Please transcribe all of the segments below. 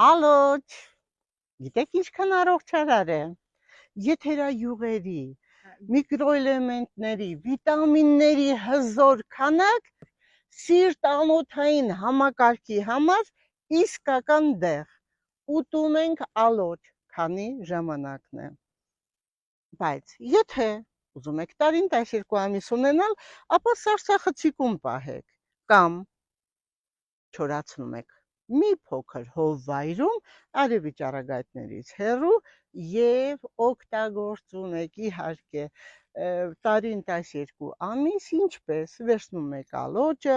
Ալոչ, գիտեք ինչքան առողջարար է։ Եթերայուղերի, միկրոէլեմենտների, վիտամինների հզոր քանակ սիրտ-անոթային համակարգի համար իսկական դեղ։ Ուտում ենք ալոչ, քանի ժամանակն է։ Բայց եթե ուզում եք տարին 12 ամիս ունենալ, ապա սարսախցիկում պահեք կամ չորացնում եք մի փոքր հովվայրում արևի ճառագայթներից հեռու եւ օգտագործում եք իհարկե տարին 12 ամիս, ինչպես վերցնում եք ալոճը,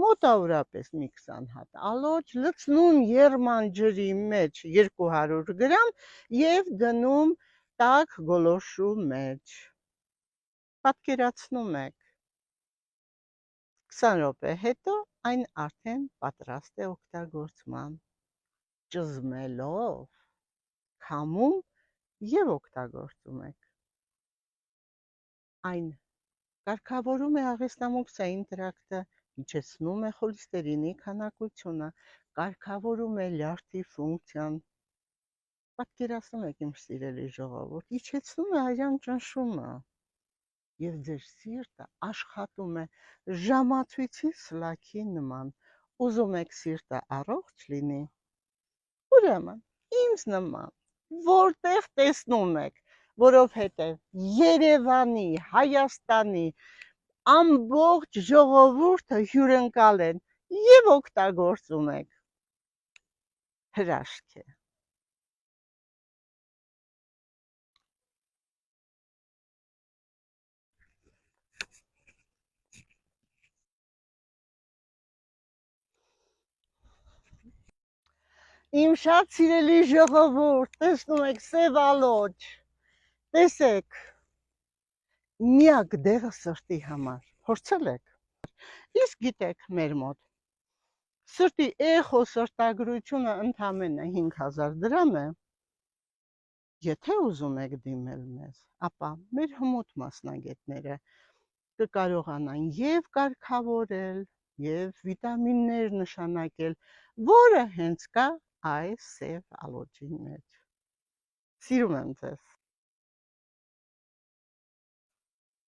մոտավորապես մի 20 հատ ալոճ, լցնում երման ջրի մեջ 200 գրամ եւ դնում տաք գոլորշու մեջ։ Պատկերացնում եք 20 րոպե հետո այն արդեն պատրաստ է օգտագործման։ Ճզմելով, քամում եւ օգտագործում եք։ Այն կարգավորում է աղեստամոքսային տրակտը, իջեցնում է խոլեստերինի քանակությունը, կարգավորում է լյարդի ֆունկցիան։ Պատկերացնում եք իմ սիրելի ժողովուրդ, իջեցնում է արյան ճնշումը եւ ձեր սիրտը աշխատում է ժամացույցի սլաքի նման։ Ուզում եք սիրտը առողջ լինի։ Ուրեմն, ինձ նման, որտեղ տեսնում եք, որովհետև Երևանի, Հայաստանի ամբողջ ժողովուրդը հյուրընկալ են եւ օգտագործում եք։ Հրաշք է։ Իմ շատ սիրելի ժողովուրդ, տեսնում եք սև ալոչ, տեսեք, միակ դեղը սրտի համար, փորձել եք, իսկ գիտեք մեր մոտ, սրտի էխո սրտագրությունը ընդամենը 5000 դրամ է, եթե ուզում եք դիմել մեզ, ապա մեր հմուտ մասնագետները կկարողանան և կարգավորել, և վիտամիններ նշանակել, որը հենց կա այս սև ալոճի մեջ։ Սիրում եմ ձեզ։